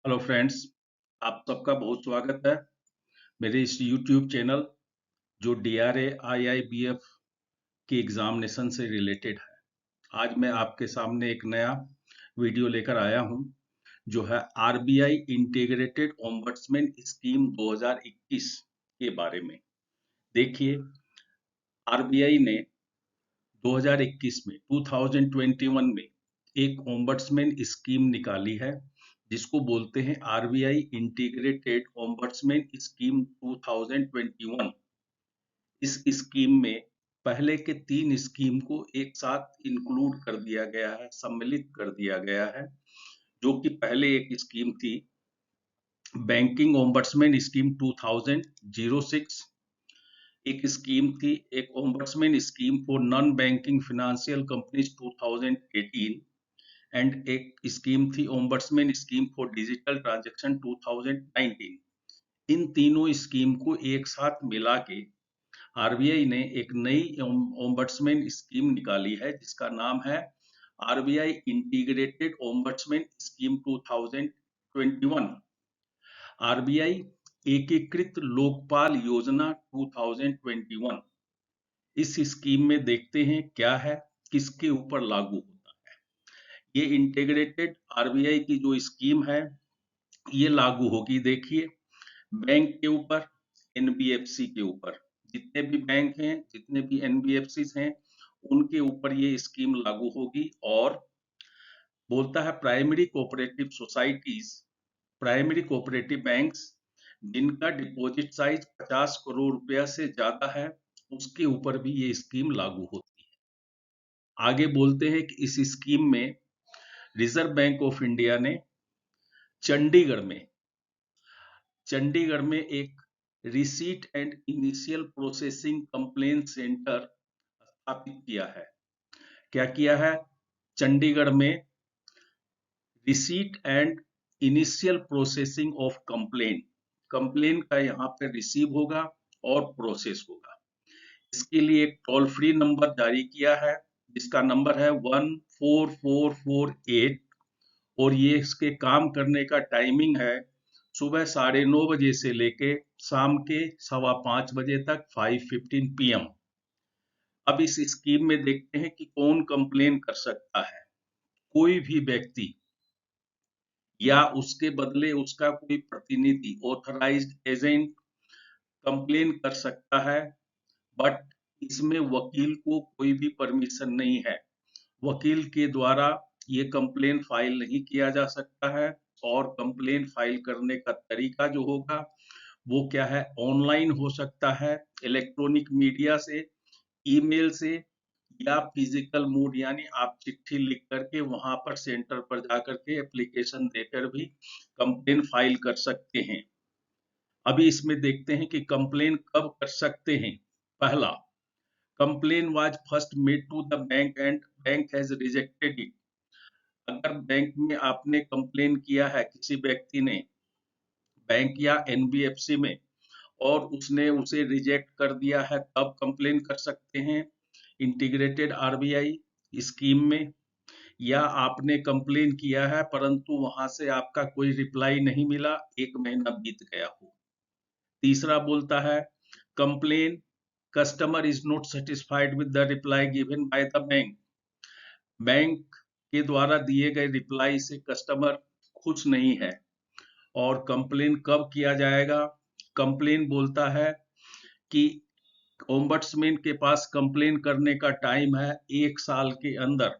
Hello friends, आप सबका बहुत स्वागत है मेरे इस यूट्यूब चैनल जो डीआरए आईआईबीएफ के एग्जामिनेशन से रिलेटेड है। आज मैं आपके सामने एक नया वीडियो लेकर आया हूं जो है आरबीआई इंटीग्रेटेड ओम्बड्समैन स्कीम 2021 के बारे में। देखिए, आरबीआई ने 2021 में 2021 में एक ओम्बड्समैन स्कीम निकाली है जिसको बोलते हैं आरबीआई इंटीग्रेटेड ओम्बड्समैन स्कीम 2021। इस स्कीम में पहले के 3 स्कीम को एक साथ इंक्लूड कर दिया गया है, सम्मिलित कर दिया गया है। जो कि पहले एक स्कीम थी बैंकिंग ओम्बड्समैन स्कीम 2006, एक स्कीम थी एक ombudsman scheme for non banking financial companies 2018 and एक स्कीम थी ombudsman scheme for digital transaction 2019। इन तीनों स्कीम को एक साथ मिला के आरबीआई ने एक नई ओम्बड्समैन स्कीम निकाली है जिसका नाम है RBI integrated ombudsman scheme 2021। RBI एकीकृत लोकपाल योजना 2021। इस स्कीम में देखते हैं क्या है, किसके ऊपर लागू होता है। ये इंटीग्रेटेड आरबीआई की जो स्कीम है ये लागू होगी, देखिए, बैंक के ऊपर, एनबीएफसी के ऊपर। जितने भी बैंक हैं, जितने भी एनबीएफसी हैं, उनके ऊपर ये स्कीम लागू होगी। और बोलता है primary cooperative societies, primary cooperative banks जिनका डिपॉजिट साइज 50 करोड़ रुपया से ज्यादा है, उसके ऊपर भी ये स्कीम लागू होती है। आगे बोलते हैं कि इस स्कीम में रिजर्व बैंक ऑफ इंडिया ने चंडीगढ़ में एक receipt and initial processing complaint centre स्थापित किया है। क्या किया है? चंडीगढ़ में receipt and initial processing of complaint का यहाँ पे रिसीव होगा और प्रोसेस होगा। इसके लिए एक टोल फ्री नंबर जारी किया है जिसका नंबर है 14448 और ये इसके काम करने का टाइमिंग है सुबह 9:30 बजे से लेके शाम के 5:15 बजे तक 5:15 PM। अब इस स्कीम में देखते हैं कि कौन कंप्लेन कर सकता है। कोई भी व्यक्ति या उसके बदले उसका कोई प्रतिनिधि, ऑथराइज्ड एजेंट कंप्लेन कर सकता है, बट इसमें वकील को कोई भी परमिशन नहीं है। वकील के द्वारा ये कंप्लेन फाइल नहीं किया जा सकता है। और कंप्लेन फाइल करने का तरीका जो होगा वो क्या है, ऑनलाइन हो सकता है, इलेक्ट्रॉनिक मीडिया से, ईमेल से, या फिजिकल मोड यानी आप चिट्ठी लिख करके वहां पर सेंटर पर जाकर के एप्लीकेशन देकर भी कंप्लेन फाइल कर सकते हैं। अभी इसमें देखते हैं कि कंप्लेन कब कर सकते हैं। पहला, complain was first made to the bank and bank has rejected it. अगर बैंक में आपने कंप्लेन किया है, किसी व्यक्ति ने बैंक या एनबीएफसी में, और उसने उसे रिजेक्ट कर दिया है, तब कंप्लेन कर सकते हैं इंटीग्रेटेड आरबीआई स्कीम में। या आपने कंप्लेन किया है परंतु वहां से आपका कोई रिप्लाई नहीं मिला, 1 महीना बीत गया हो। तीसरा बोलता है complain customer is not satisfied with the reply given by the bank. Bank के द्वारा दिए गए रिप्लाई से कस्टमर खुश नहीं है। और कंप्लेन कब किया जाएगा? कंप्लेन बोलता है कि ओम्बड्समैन के पास कंप्लेन करने का टाइम है 1 साल के अंदर।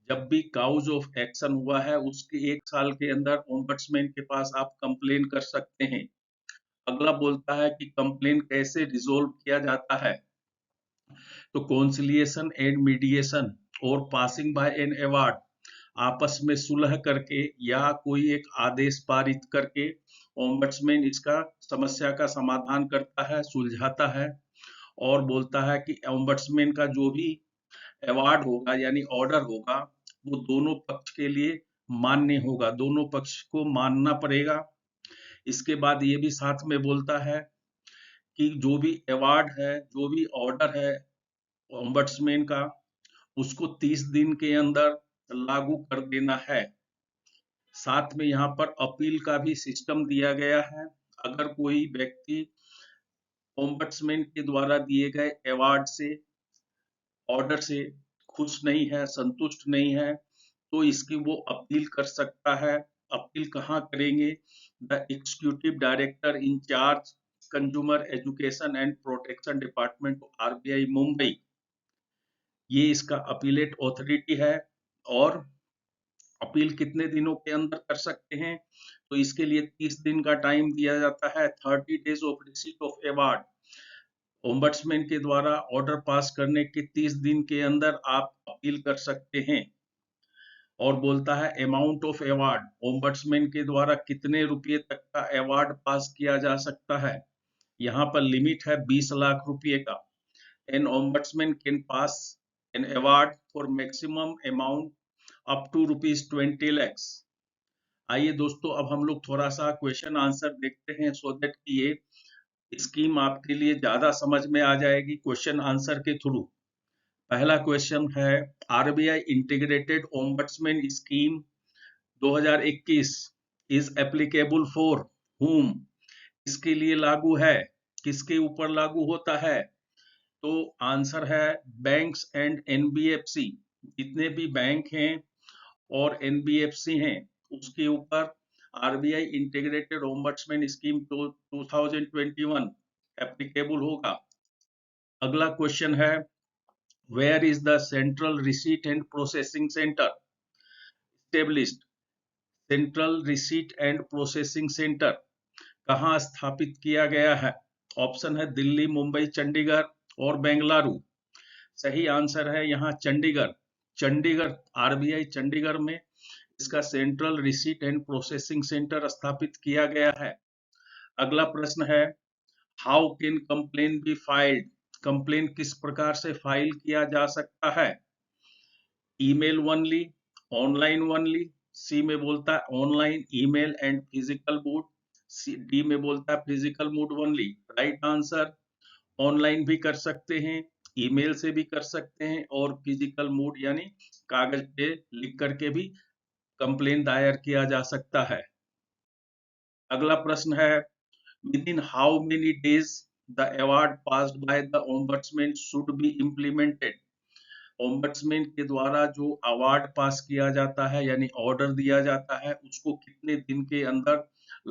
जब भी काउज ऑफ एक्शन हुआ है उसके 1 साल के अंदर ओम्बड्समैन के पास आप कंप्लेन कर सकते हैं। अगला बोलता है कि कंप्लेन कैसे रिजोल्व किया जाता है। तो कॉन्सिलिएशन एंड मीडिएशन और पासिंग बाय एन अवार्ड, आपस में सुलह करके या कोई एक आदेश पारित करके ओम्बड्समैन इसका समस्या का समाधान करता है, सुलझाता है। और बोलता है कि ओम्बड्समैन का जो भी अवार्ड होगा यानी ऑर्डर होगा वो दोनों पक्ष के लिए मान्य होगा, दोनों पक्ष को मानना पड़ेगा। इसके बाद ये भी साथ में बोलता है कि जो भी अवार्ड है, जो भी ऑर्डर है ओम्बड्समैन का, उसको 30 दिन के अंदर लागू कर देना है। साथ में यहाँ पर अपील का भी सिस्टम दिया गया है। अगर कोई व्यक्ति ओम्बड्समैन के द्वारा दिए गए अवार्ड से, ऑर्डर से खुश नहीं है, संतुष्ट नहीं है, तो इसकी वो अपील कर सकता है। अपील कहाँ करेंगे? The executive director in charge consumer education and protection department RBI Mumbai, ये इसका अपीलेट ऑथोरिटी है। और अपील कितने दिनों के अंदर कर सकते हैं? तो इसके लिए 30 दिन का टाइम दिया जाता है। 30 days of receipt of award, ombudsman के द्वारा ऑर्डर पास करने के 30 दिन के अंदर आप अपील कर सकते हैं। और बोलता है अमाउंट ऑफ अवार्ड, ओम्बड्समैन के द्वारा कितने रुपए तक का अवार्ड पास किया जा सकता है। यहाँ पर लिमिट है 20 लाख रुपए का। An ombudsman can pass an award for maximum amount up to ₹20 lakhs। आइए दोस्तों, अब हम लोग थोड़ा सा क्वेश्चन आंसर देखते हैं, सो दैट कि ये स्कीम आपके लिए ज्यादा समझ में आ जाएगी क्वेश्चन आंसर के थ्रू। पहला क्वेश्चन है, RBI integrated ombudsman scheme 2021 is applicable for whom, किसके लिए लागू है, किसके ऊपर लागू होता है? तो आंसर है बैंक्स एंड एनबीएफसी, जितने भी बैंक हैं और एनबीएफसी हैं उसके ऊपर RBI integrated ombudsman scheme 2021 applicable होगा। अगला क्वेश्चन है, where is the central receipt and processing centre established? Central receipt and processing centre कहाँ स्थापित किया गया है? ऑप्शन है दिल्ली, मुंबई, चंडीगढ़ और बेंगलुरु। सही आंसर है यहाँ चंडीगढ़। चंडीगढ़, आरबीआई चंडीगढ़ में इसका central receipt and processing centre स्थापित किया गया है। अगला प्रश्न है, how can complain be filed? Complain किस प्रकार से फाइल किया जा सकता है? ईमेल ओनली, ऑनलाइन ओनली, सी में बोलता है online, email and physical mood, D में बोलता है physical mood only. Right answer, online भी कर सकते हैं, ईमेल से भी कर सकते हैं और फिजिकल मूड यानी कागज पे लिख करके भी कंप्लेन दायर किया जा सकता है। अगला प्रश्न है, within how many days the award passed by the ombudsman should be implemented? Ombudsman के द्वारा जो अवार्ड पास किया जाता है यानी ऑर्डर दिया जाता है उसको कितने दिन के अंदर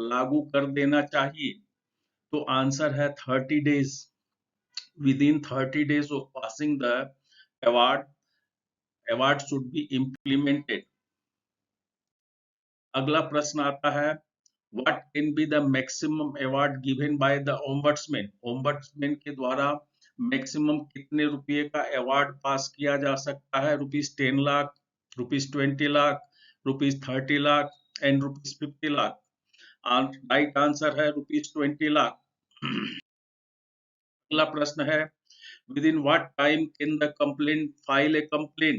लागू कर देना चाहिए? तो आंसर है 30 days. Within 30 days of passing the award should be implemented. अगला प्रश्न आता है, what can be the maximum award given by the ombudsman? Ombudsman के द्वारा मैक्सिमम कितने रुपए का अवार्ड पास किया जा सकता है? ₹10 lakh, ₹20 lakh, ₹30 lakh and ₹50 lakh. Right answer है ₹20 लाख। अगला प्रश्न है, with in what time can the complain file a complain?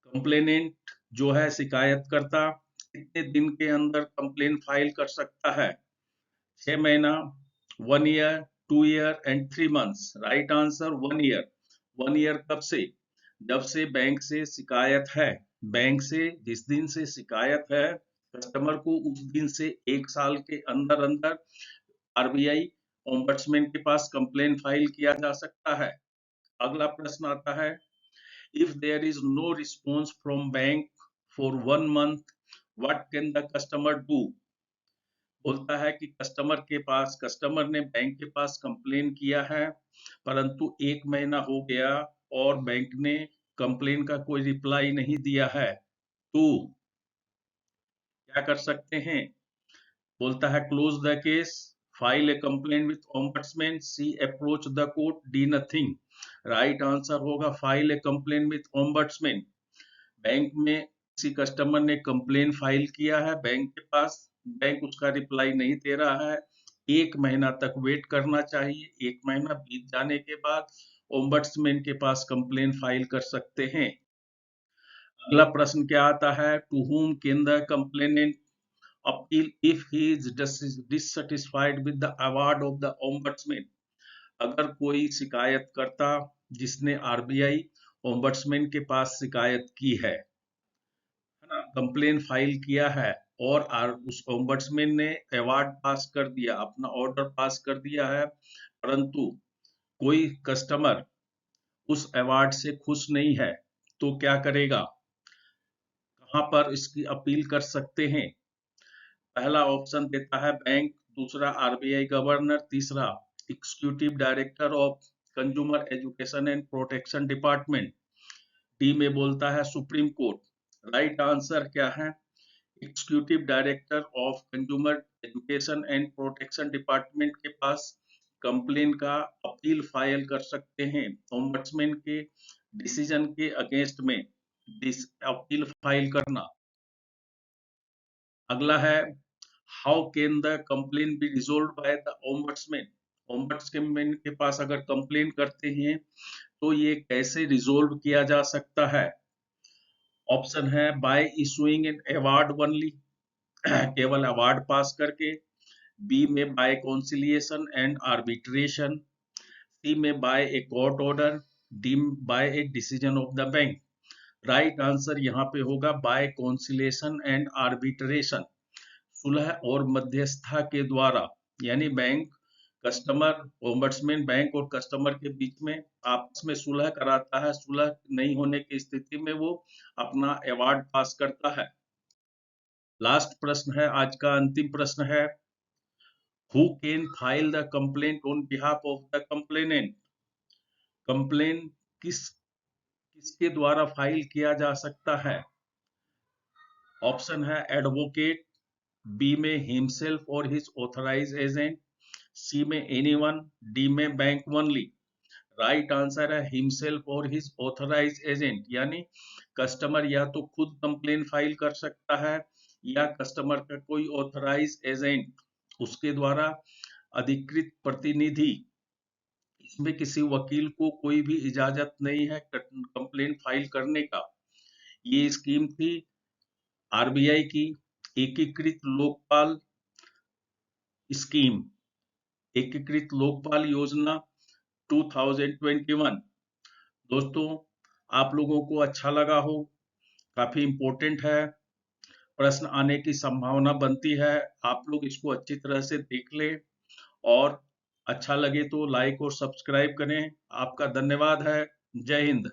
Complainant जो है शिकायतकर्ता कितने दिन के अंदर कंप्लेन फाइल कर सकता है? 6 महीना, 1 year, 2 year and 3 months. Right answer 1 year. 1 year कब से? जब से बैंक से शिकायत है। बैंक से जिस दिन से शिकायत है कस्टमर को, उस दिन से 1 साल के अंदर अंदर आरबीआई ओम्बड्समैन के पास कंप्लेन फाइल किया जा सकता है। अगला प्रश्न आता है, if there is no response from bank for 1 month, what can the customer do? बोलता है कि कस्टमर ने बैंक के पास कंप्लेन किया है परंतु 1 महीना हो गया और बैंक ने कंप्लेन का कोई रिप्लाई नहीं दिया है, तो क्या कर सकते हैं? बोलता है close the case, file a complain with ombudsman, C approach the court, D nothing. Right answer होगा file a complain with ombudsman. Bank में किसी कस्टमर ने कंप्लेन फाइल किया है बैंक के पास, बैंक उसका रिप्लाई नहीं दे रहा है, 1 महीना तक वेट करना चाहिए। 1 महीना बीत जाने के बाद ओम्बड्समैन के पास कंप्लेन फाइल कर सकते हैं। अगला प्रश्न क्या आता है, to whom can the complainant appeal if he is dissatisfied with the award of the ombudsman? अगर कोई शिकायतकर्ता जिसने आरबीआई ओम्बड्समैन के पास शिकायत की है कंप्लेन फाइल किया है और उस ओम्बड्समैन ने अवार्ड पास कर दिया, अपना ऑर्डर पास कर दिया है, परंतु कोई कस्टमर उस अवार्ड से खुश नहीं है, तो क्या करेगा? कहाँ पर इसकी अपील कर सकते हैं? पहला ऑप्शन देता है बैंक, दूसरा आरबीआई गवर्नर, तीसरा executive director of consumer education and protection department, D में बोलता है सुप्रीम कोर्ट। राइट आंसर क्या है? Executive director of consumer education and protection department के पास कंप्लेन का अपील फाइल कर सकते हैं ओम्बड्समैन के डिसीजन के अगेंस्ट में अपील फाइल करना। अगला है how can the complain be resolve by the ombudsman. Ombudsman के पास अगर कंप्लेन करते हैं तो ये कैसे रिजोल्व किया जा सकता है? ऑप्शन है by issuing an award only, केवल अवार्ड पास करके, बी में by conciliation and arbitration, C में by a court order, D by a decision of the bank. Right answer यहाँ पे होगा बाय कॉन्सिलिएशन एंड आर्बिट्रेशन, सुलह और मध्यस्थता के द्वारा, यानी बैंक कस्टमर ओम्बड्समैन बैंक और कस्टमर के बीच में आपस में सुलह कराता है, सुलह नहीं होने की स्थिति में वो अपना अवार्ड पास करता है। लास्ट प्रश्न है, आज का अंतिम प्रश्न है, who can file the complaint on behalf of the complainant. Complain किसके द्वारा फाइल किया जा सकता है? ऑप्शन है एडवोकेट, बी में हिमसेल्फ और हिज ऑथराइज एजेंट, सी में एनीवन, डी में बैंक ओनली। राइट आंसर है हिमसेल्फ और हिज ऑथराइज एजेंट, यानी कस्टमर या तो खुद कंप्लेन फाइल कर सकता है या कस्टमर का कोई ऑथराइज एजेंट, उसके द्वारा अधिकृत प्रतिनिधि, इसमें किसी वकील को कोई भी इजाजत नहीं है कंप्लेन फाइल करने का। ये स्कीम थी आरबीआई की एकीकृत लोकपाल स्कीम, एकीकृत लोकपाल योजना 2021। दोस्तों, आप लोगों को अच्छा लगा हो, काफी इम्पोर्टेंट है, प्रश्न आने की संभावना बनती है, आप लोग इसको अच्छी तरह से देख लें और अच्छा लगे तो लाइक और सब्सक्राइब करें। आपका धन्यवाद है। जय हिंद।